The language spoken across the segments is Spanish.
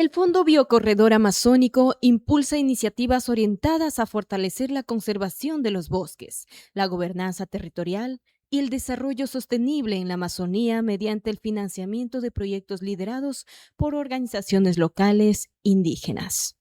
El Fondo Biocorredor Amazónico impulsa iniciativas orientadas a fortalecer la conservación de los bosques, la gobernanza territorial y el desarrollo sostenible en la Amazonía mediante el financiamiento de proyectos liderados por organizaciones locales indígenas.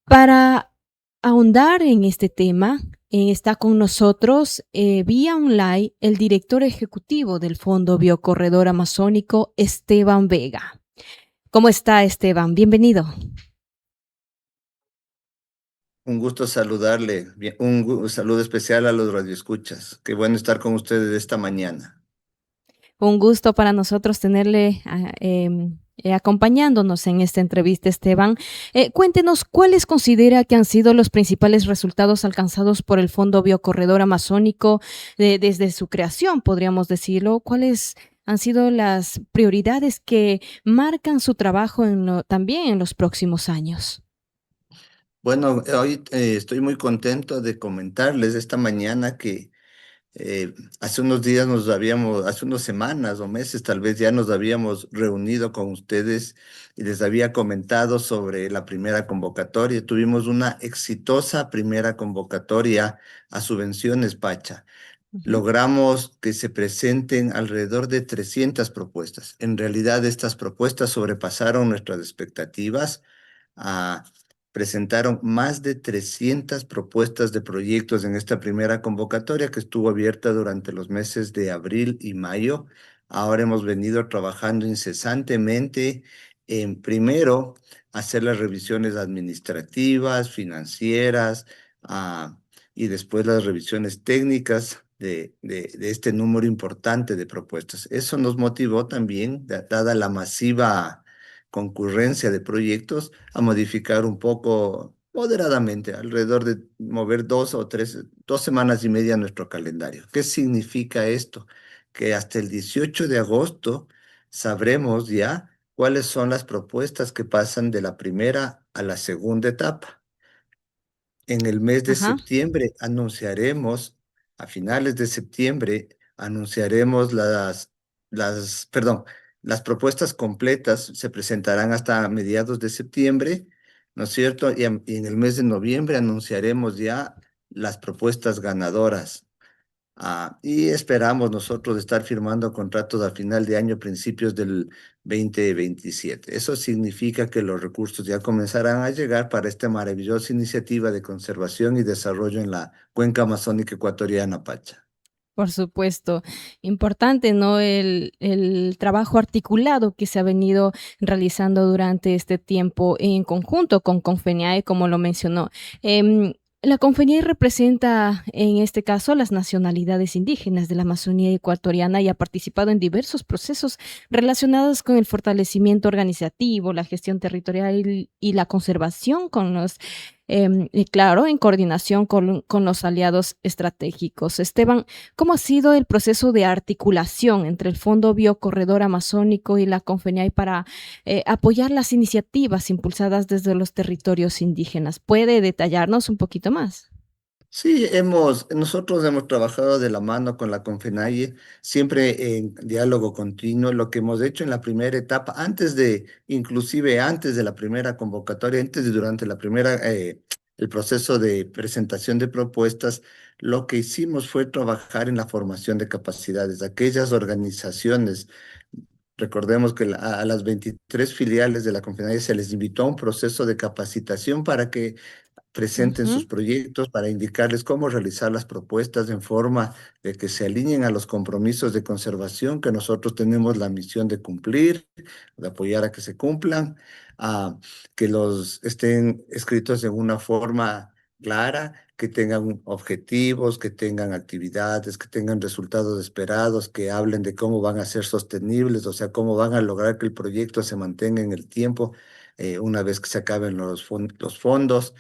Para ahondar en este tema, está con nosotros vía online el director ejecutivo del Fondo Biocorredor Amazónico, Esteban Vega. ¿Cómo está, Esteban? Bienvenido. Un gusto saludarle. Un saludo especial a los radioescuchas. Qué bueno estar con ustedes esta mañana. Un gusto para nosotros tenerle acompañándonos en esta entrevista, Esteban. Cuéntenos cuáles considera que han sido los principales resultados alcanzados por el Fondo Biocorredor Amazónico desde su creación, podríamos decirlo. ¿Cuáles han sido las prioridades que marcan su trabajo también en los próximos años? Bueno, hoy estoy muy contento de comentarles esta mañana que hace unos días hace unas semanas o meses tal vez ya nos habíamos reunido con ustedes y les había comentado sobre la primera convocatoria. Tuvimos una exitosa primera convocatoria a subvenciones, Pacha. Ujú. Logramos que se presenten alrededor de 300 propuestas. En realidad, estas propuestas sobrepasaron nuestras expectativas. Ah, presentaron más de 300 propuestas de proyectos en esta primera convocatoria que estuvo abierta durante los meses de abril y mayo. Ahora hemos venido trabajando incesantemente en, primero, hacer las revisiones administrativas, financieras, ah, y después las revisiones técnicas de este número importante de propuestas. Eso nos motivó también, dada la masiva concurrencia de proyectos, a modificar un poco moderadamente, alrededor de mover 2 semanas y media nuestro calendario. ¿Qué significa esto? Que hasta el 18 de agosto sabremos ya cuáles son las propuestas que pasan de la primera a la segunda etapa. En el mes de Ajá. septiembre anunciaremos, a finales de septiembre, anunciaremos perdón, las propuestas completas se presentarán hasta mediados de septiembre, ¿no es cierto? Y en el mes de noviembre anunciaremos ya las propuestas ganadoras. Y esperamos nosotros estar firmando contratos a final de año, principios del 2027. Eso significa que los recursos ya comenzarán a llegar para esta maravillosa iniciativa de conservación y desarrollo en la cuenca amazónica ecuatoriana, Pacha. Por supuesto, importante, ¿no? El trabajo articulado que se ha venido realizando durante este tiempo en conjunto con Confenae, como lo mencionó. La Confenae representa, en este caso, a las nacionalidades indígenas de la Amazonía ecuatoriana y ha participado en diversos procesos relacionados con el fortalecimiento organizativo, la gestión territorial y la conservación con los y claro, en coordinación con los aliados estratégicos. Esteban, ¿cómo ha sido el proceso de articulación entre el Fondo Biocorredor Amazónico y la Confenae para apoyar las iniciativas impulsadas desde los territorios indígenas? ¿Puede detallarnos un poquito más? Sí, nosotros hemos trabajado de la mano con la Confenaye, siempre en diálogo continuo. Lo que hemos hecho en la primera etapa, inclusive antes de la primera convocatoria, antes de durante el proceso de presentación de propuestas, lo que hicimos fue trabajar en la formación de capacidades. Aquellas organizaciones, recordemos que a las 23 filiales de la Confenaye se les invitó a un proceso de capacitación para que presenten sus Ujú, proyectos, para indicarles cómo realizar las propuestas en forma de que se alineen a los compromisos de conservación que nosotros tenemos la misión de cumplir, de apoyar a que se cumplan, a que los estén escritos en una forma clara, que tengan objetivos, que tengan actividades, que tengan resultados esperados, que hablen de cómo van a ser sostenibles, o sea, cómo van a lograr que el proyecto se mantenga en el tiempo una vez que se acaben los fondos.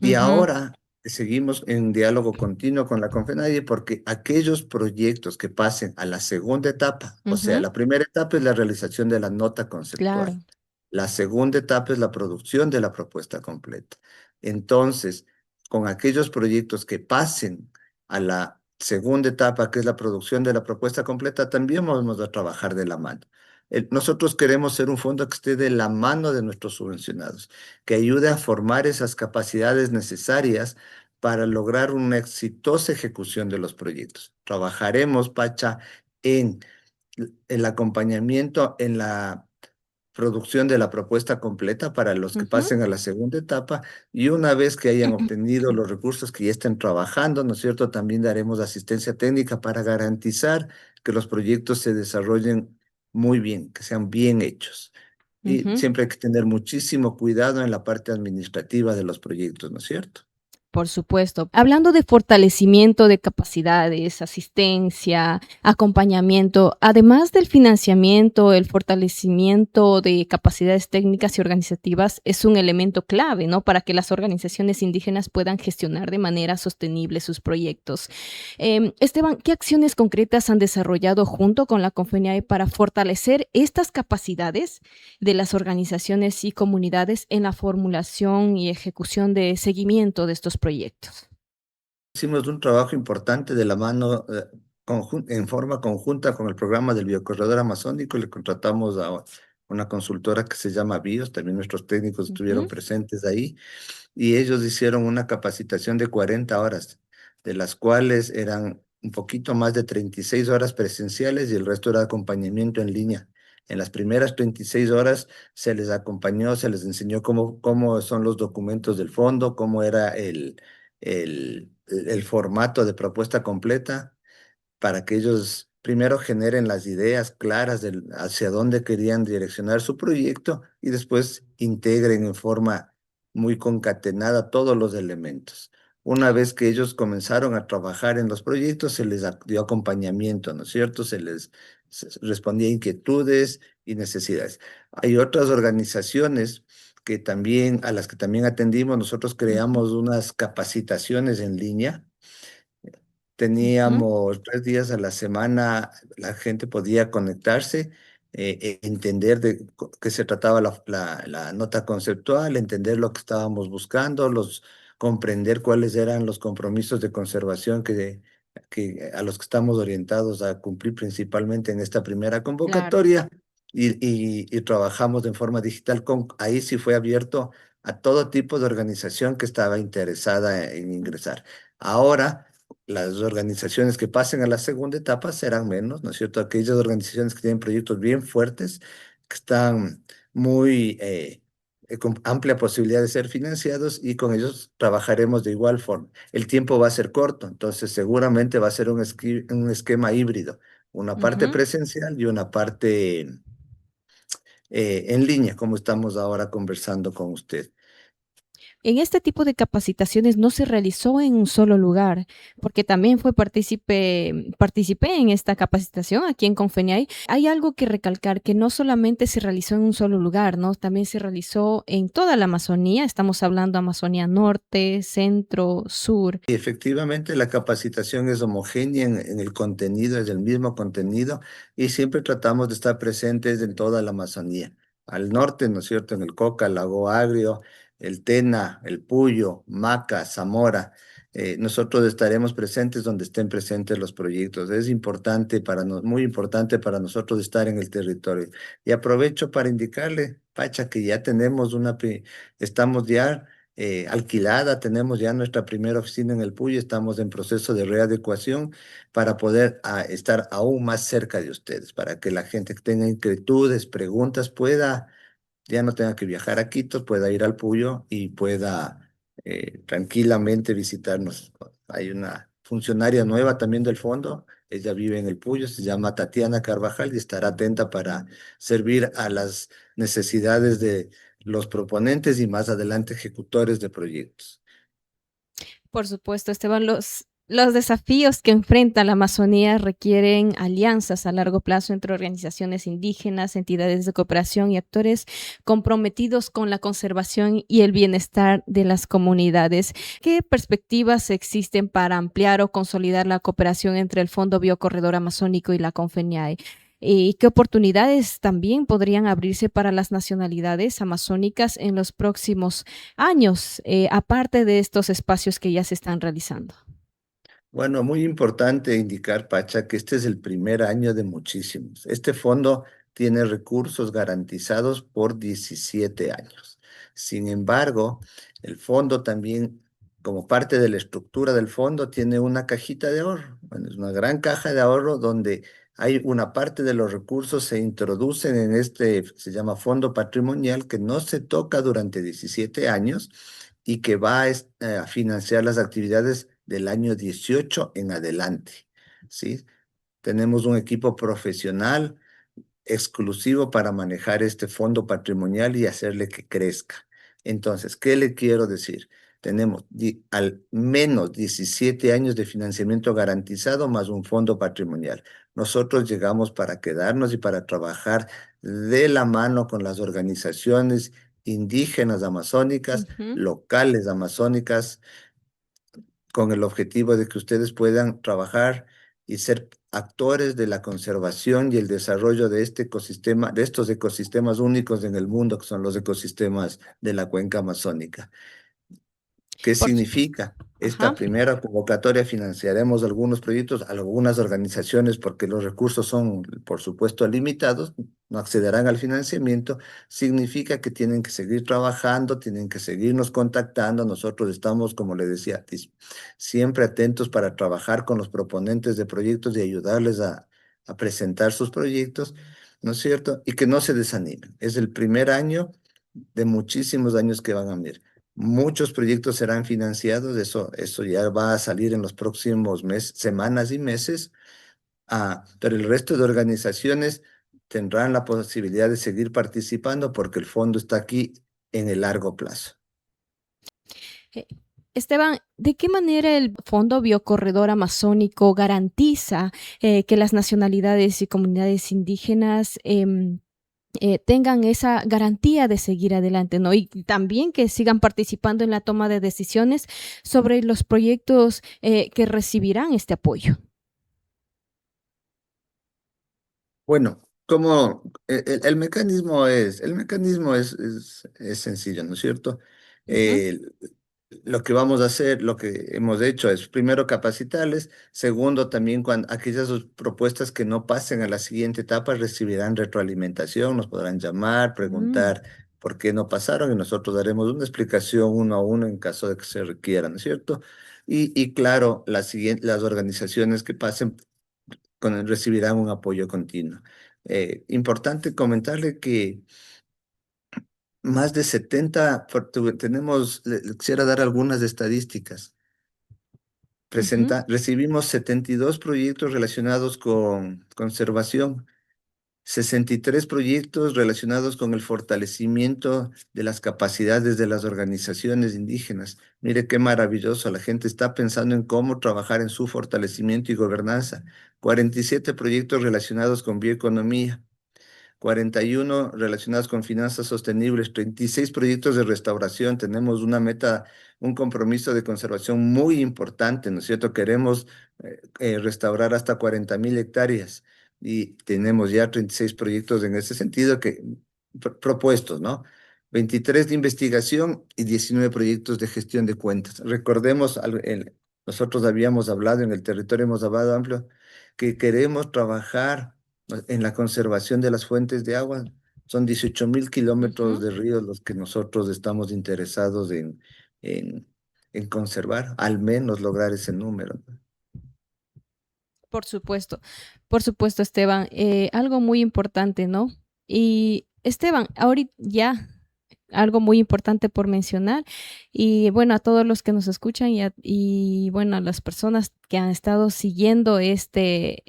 Y ujú, ahora seguimos en diálogo continuo con la Confenaye porque aquellos proyectos que pasen a la segunda etapa, o sea, ujú, la primera etapa es la realización de la nota claro. conceptual, la segunda etapa es la producción de la propuesta completa. Entonces, con aquellos proyectos que pasen a la segunda etapa, que es la producción de la propuesta completa, también vamos a trabajar de la mano. Nosotros queremos ser un fondo que esté de la mano de nuestros subvencionados, que ayude a formar esas capacidades necesarias para lograr una exitosa ejecución de los proyectos. Trabajaremos, Pacha, en el acompañamiento en la producción de la propuesta completa para los que Ujú, pasen a la segunda etapa y una vez que hayan obtenido los recursos que ya estén trabajando, ¿no es cierto? También daremos asistencia técnica para garantizar que los proyectos se desarrollen muy bien, que sean bien hechos. Y ujú. siempre hay que tener muchísimo cuidado en la parte administrativa de los proyectos, ¿no es cierto? Por supuesto. Hablando de fortalecimiento de capacidades, asistencia, acompañamiento, además del financiamiento, el fortalecimiento de capacidades técnicas y organizativas es un elemento clave, ¿no? Para que las organizaciones indígenas puedan gestionar de manera sostenible sus proyectos. Esteban, ¿qué acciones concretas han desarrollado junto con la Confenae para fortalecer estas capacidades de las organizaciones y comunidades en la formulación y ejecución de seguimiento de estos proyectos? Hicimos un trabajo importante de la mano, en forma conjunta con el programa del Biocorredor Amazónico. Le contratamos a una consultora que se llama BIOS, también nuestros técnicos estuvieron Ujú, presentes ahí, y ellos hicieron una capacitación de 40 horas, de las cuales eran un poquito más de 36 horas presenciales y el resto era acompañamiento en línea. En las primeras 36 horas se les acompañó, se les enseñó cómo son los documentos del fondo, cómo era el formato de propuesta completa, para que ellos primero generen las ideas claras hacia dónde querían direccionar su proyecto y después integren en forma muy concatenada todos los elementos. Una vez que ellos comenzaron a trabajar en los proyectos, se les dio acompañamiento, ¿no es cierto? Se respondía a inquietudes y necesidades. Hay otras organizaciones a las que también atendimos. Nosotros ujú, creamos unas capacitaciones en línea. ujú. Teníamos 3 días a la semana, la gente podía conectarse, entender de qué se trataba la nota conceptual, entender lo que estábamos buscando, comprender cuáles eran los compromisos de conservación a los que estamos orientados a cumplir principalmente en esta primera Claro. convocatoria y trabajamos en forma digital. Ahí sí fue abierto a todo tipo de organización que estaba interesada en ingresar. Ahora las organizaciones que pasen a la segunda etapa serán menos, ¿no es cierto? Aquellas organizaciones que tienen proyectos bien fuertes, que están con amplia posibilidad de ser financiados y con ellos trabajaremos de igual forma. El tiempo va a ser corto, entonces seguramente va a ser un esquema híbrido, una parte Ujú. presencial y una parte en línea, como estamos ahora conversando con usted. En este tipo de capacitaciones no se realizó en un solo lugar, porque también participé en esta capacitación aquí en Confeniay. Hay algo que recalcar, que no solamente se realizó en un solo lugar, ¿no? También se realizó en toda la Amazonía. Estamos hablando Amazonía Norte, Centro, Sur. Y efectivamente, la capacitación es homogénea en el contenido, es el mismo contenido, y siempre tratamos de estar presentes en toda la Amazonía. Al norte, ¿no es cierto?, en el Coca, el Lago Agrio, el Tena, el Puyo, Maca, Zamora. Nosotros estaremos presentes donde estén presentes los proyectos. Es importante muy importante para nosotros estar en el territorio. Y aprovecho para indicarle, Pacha, que ya estamos ya alquilada, tenemos ya nuestra primera oficina en el Puy, estamos en proceso de readecuación para poder estar aún más cerca de ustedes, para que la gente que tenga inquietudes, preguntas, ya no tenga que viajar a Quito, pueda ir al Puyo y pueda tranquilamente visitarnos. Hay una funcionaria nueva también del fondo, ella vive en el Puyo, se llama Tatiana Carvajal y estará atenta para servir a las necesidades de los proponentes y más adelante ejecutores de proyectos. Por supuesto, Esteban, los desafíos que enfrenta la Amazonía requieren alianzas a largo plazo entre organizaciones indígenas, entidades de cooperación y actores comprometidos con la conservación y el bienestar de las comunidades. ¿Qué perspectivas existen para ampliar o consolidar la cooperación entre el Fondo Biocorredor Amazónico y la Confeniai? ¿Y qué oportunidades también podrían abrirse para las nacionalidades amazónicas en los próximos años, aparte de estos espacios que ya se están realizando? Bueno, muy importante indicar, Pacha, que este es el primer año de muchísimos. Este fondo tiene recursos garantizados por 17 años. Sin embargo, el fondo también, como parte de la estructura del fondo, tiene una cajita de ahorro. Bueno, es una gran caja de ahorro donde hay una parte de los recursos se introducen en este, se llama fondo patrimonial, que no se toca durante 17 años y que va a financiar las actividades del año 18 en adelante, ¿sí? Tenemos un equipo profesional exclusivo para manejar este fondo patrimonial y hacerle que crezca. Entonces, ¿qué le quiero decir? Tenemos al menos 17 años de financiamiento garantizado más un fondo patrimonial. Nosotros llegamos para quedarnos y para trabajar de la mano con las organizaciones indígenas amazónicas, Ujú. locales amazónicas, con el objetivo de que ustedes puedan trabajar y ser actores de la conservación y el desarrollo de este ecosistema, de estos ecosistemas únicos en el mundo, que son los ecosistemas de la cuenca amazónica. ¿Qué Por supuesto. significa? Ajá. Esta primera convocatoria financiaremos algunos proyectos, algunas organizaciones, porque los recursos son, por supuesto, limitados, no accederán al financiamiento. Significa que tienen que seguir trabajando, tienen que seguirnos contactando. Nosotros estamos, como le decía, siempre atentos para trabajar con los proponentes de proyectos y ayudarles a presentar sus proyectos, ¿no es cierto? Y que no se desanimen. Es el primer año de muchísimos años que van a venir. Muchos proyectos serán financiados, eso ya va a salir en los próximos meses, semanas y meses, pero el resto de organizaciones tendrán la posibilidad de seguir participando porque el fondo está aquí en el largo plazo. Eh, Esteban, ¿de qué manera el Fondo Biocorredor Amazónico garantiza que las nacionalidades y comunidades indígenas tengan esa garantía de seguir adelante, ¿no? Y también que sigan participando en la toma de decisiones sobre los proyectos que recibirán este apoyo? Bueno, como el mecanismo es sencillo, ¿no es cierto? Ujú, Lo que vamos a hacer, lo que hemos hecho es primero capacitarles, segundo también cuando aquellas propuestas que no pasen a la siguiente etapa recibirán retroalimentación, nos podrán llamar, mm, preguntar por qué no pasaron y nosotros daremos una explicación uno a uno en caso de que se requiera, ¿no es cierto? Y claro, las organizaciones que pasen recibirán un apoyo continuo. Importante comentarle que más de 70, le quisiera dar algunas estadísticas. ujú, Recibimos 72 proyectos relacionados con conservación, 63 proyectos relacionados con el fortalecimiento de las capacidades de las organizaciones indígenas. Mire qué maravilloso, la gente está pensando en cómo trabajar en su fortalecimiento y gobernanza. 47 proyectos relacionados con bioeconomía, 41 relacionados con finanzas sostenibles, 36 proyectos de restauración. Tenemos una meta, un compromiso de conservación muy importante, ¿no es cierto? Queremos restaurar hasta 40.000 hectáreas y tenemos ya 36 proyectos en ese sentido propuestos, ¿no? 23 de investigación y 19 proyectos de gestión de cuentas. Recordemos, nosotros habíamos hablado en el territorio, hemos hablado amplio, que queremos trabajar en la conservación de las fuentes de agua. Son 18.000 kilómetros ujú. de ríos los que nosotros estamos interesados en, en conservar, al menos lograr ese número. Por supuesto, Esteban, algo muy importante, ¿no? Y Esteban, ahorita ya algo muy importante por mencionar y bueno, a todos los que nos escuchan y bueno, a las personas que han estado siguiendo este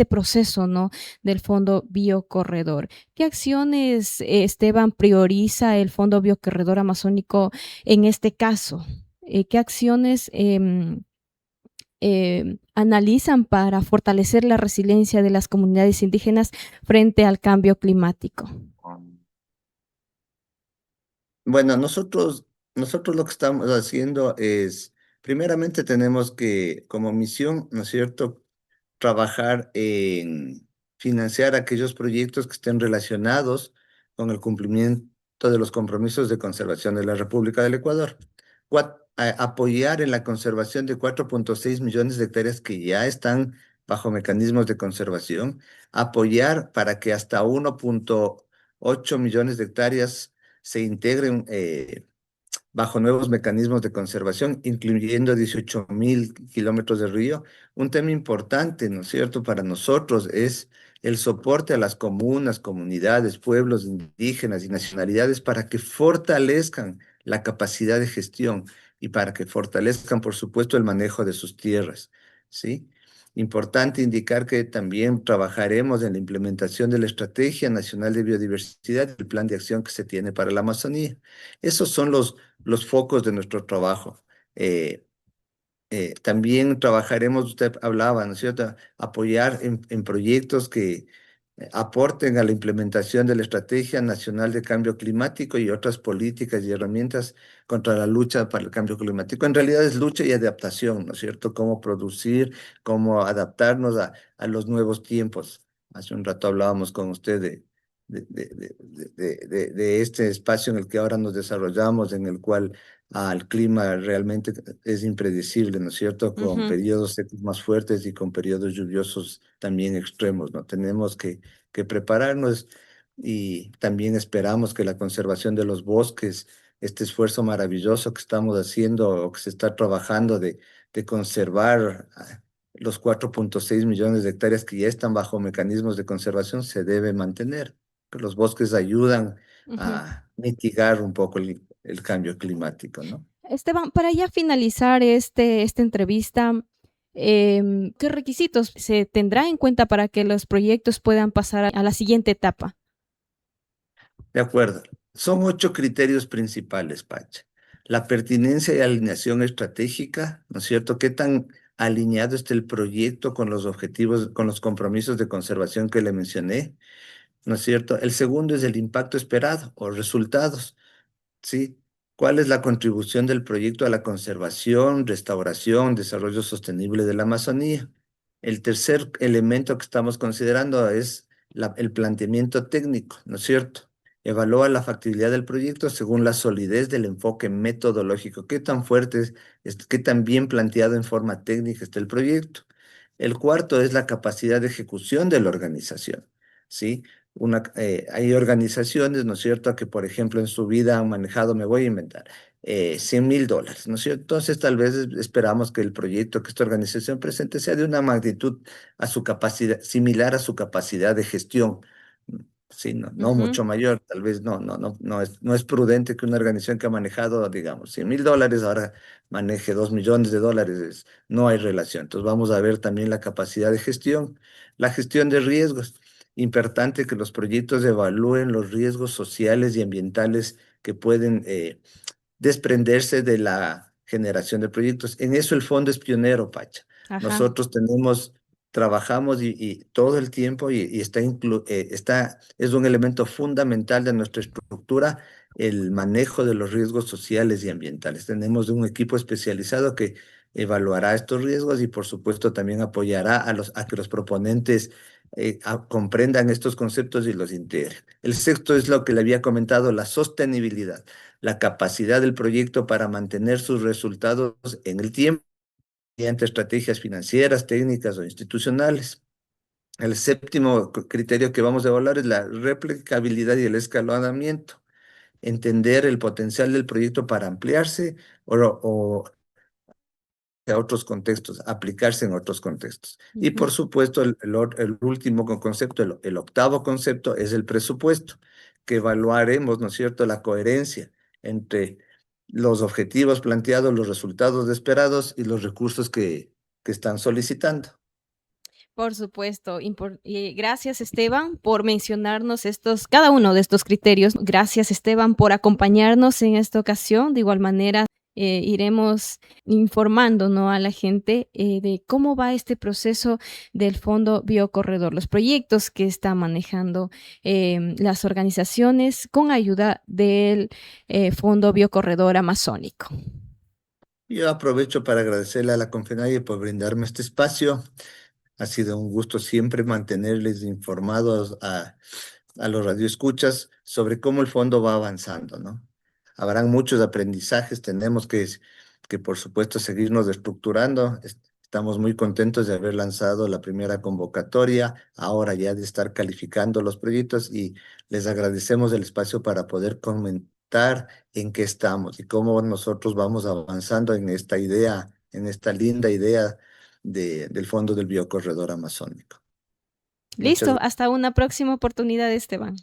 proceso, ¿no? Del Fondo Biocorredor. ¿Qué acciones, Esteban, prioriza el Fondo Biocorredor Amazónico en este caso? ¿Qué acciones analizan para fortalecer la resiliencia de las comunidades indígenas frente al cambio climático? Bueno, nosotros lo que estamos haciendo es, primeramente tenemos que, como misión, ¿no es cierto?, trabajar en financiar aquellos proyectos que estén relacionados con el cumplimiento de los compromisos de conservación de la República del Ecuador. Apoyar en la conservación de 4,6 millones de hectáreas que ya están bajo mecanismos de conservación, apoyar para que hasta 1,8 millones de hectáreas se integren bajo nuevos mecanismos de conservación, incluyendo 18.000 kilómetros de río. Un tema importante, ¿no es cierto?, para nosotros es el soporte a las comunas, comunidades, pueblos indígenas y nacionalidades para que fortalezcan la capacidad de gestión y para que fortalezcan, por supuesto, el manejo de sus tierras, ¿sí? Importante indicar que también trabajaremos en la implementación de la Estrategia Nacional de Biodiversidad y el Plan de Acción que se tiene para la Amazonía. Esos son los focos de nuestro trabajo. Eh, También trabajaremos, usted hablaba, ¿no es cierto?, apoyar en proyectos que aporten a la implementación de la Estrategia Nacional de Cambio Climático y otras políticas y herramientas contra la lucha para el cambio climático. En realidad es lucha y adaptación, ¿no es cierto?, cómo producir, cómo adaptarnos a los nuevos tiempos. Hace un rato hablábamos con usted de este espacio en el que ahora nos desarrollamos, en el cual el clima realmente es impredecible, ¿no es cierto? Con Ujú, periodos secos más fuertes y con periodos lluviosos también extremos, ¿no? Tenemos que prepararnos y también esperamos que la conservación de los bosques, este esfuerzo maravilloso que estamos haciendo o que se está trabajando de conservar los 4,6 millones de hectáreas que ya están bajo mecanismos de conservación, se debe mantener. Que los bosques ayudan ujú. a mitigar un poco el cambio climático, ¿no? Esteban, para ya finalizar esta entrevista, ¿qué requisitos se tendrá en cuenta para que los proyectos puedan pasar a la siguiente etapa? De acuerdo. Son 8 criterios principales, Pacha. La pertinencia y alineación estratégica, ¿no es cierto? ¿Qué tan alineado está el proyecto con los objetivos, con los compromisos de conservación que le mencioné? ¿No es cierto? El segundo es el impacto esperado o resultados. ¿Sí? ¿Cuál es la contribución del proyecto a la conservación, restauración, desarrollo sostenible de la Amazonía? El tercer elemento que estamos considerando es el planteamiento técnico, ¿no es cierto? Evalúa la factibilidad del proyecto según la solidez del enfoque metodológico. ¿Qué tan fuerte qué tan bien planteado en forma técnica está el proyecto? El cuarto es la capacidad de ejecución de la organización, ¿sí? Hay organizaciones, ¿no es cierto?, que por ejemplo en su vida han manejado, me voy a inventar, $100,000, ¿no es cierto? Entonces tal vez esperamos que el proyecto que esta organización presente sea de una magnitud a su capacidad, similar a su capacidad de gestión, sí, no Ujú. mucho mayor, tal vez no es prudente que una organización que ha manejado, digamos, $100,000 ahora maneje $2 millones, no hay relación. Entonces vamos a ver también la capacidad de gestión, la gestión de riesgos. Importante que los proyectos evalúen los riesgos sociales y ambientales que pueden desprenderse de la generación de proyectos. En eso el fondo es pionero, Pacha. Ajá. Nosotros trabajamos y todo el tiempo y es un elemento fundamental de nuestra estructura el manejo de los riesgos sociales y ambientales. Tenemos un equipo especializado que evaluará estos riesgos y por supuesto también apoyará a que los proponentes comprendan estos conceptos y los integren. El sexto es lo que le había comentado, la sostenibilidad, la capacidad del proyecto para mantener sus resultados en el tiempo mediante estrategias financieras, técnicas o institucionales. El séptimo criterio que vamos a evaluar es la replicabilidad y el escalonamiento. Entender el potencial del proyecto para ampliarse o a otros contextos, aplicarse en otros contextos. Y Ujú. por supuesto, el último concepto, el octavo concepto es el presupuesto, que evaluaremos, ¿no es cierto?, la coherencia entre los objetivos planteados, los resultados esperados y los recursos que están solicitando. Por supuesto. Y gracias, Esteban, por mencionarnos cada uno de estos criterios. Gracias, Esteban, por acompañarnos en esta ocasión. De igual manera, iremos informando, ¿no?, a la gente de cómo va este proceso del Fondo Biocorredor, los proyectos que están manejando las organizaciones con ayuda del Fondo Biocorredor Amazónico. Yo aprovecho para agradecerle a la Confenaye por brindarme este espacio. Ha sido un gusto siempre mantenerles informados a los radioescuchas sobre cómo el fondo va avanzando, ¿no? Habrán muchos aprendizajes, tenemos que por supuesto, seguirnos estructurando. Estamos muy contentos de haber lanzado la primera convocatoria, ahora ya de estar calificando los proyectos y les agradecemos el espacio para poder comentar en qué estamos y cómo nosotros vamos avanzando en esta idea, en esta linda idea del Fondo del Biocorredor Amazónico. Muchas Listo, hasta una próxima oportunidad, Esteban.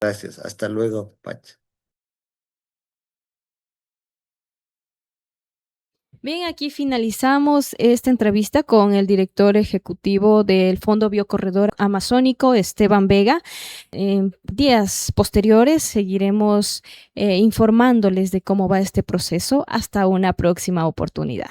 gracias. Hasta luego, Pacha. Bien, aquí finalizamos esta entrevista con el director ejecutivo del Fondo Biocorredor Amazónico, Esteban Vega. En días posteriores seguiremos informándoles de cómo va este proceso. Hasta una próxima oportunidad.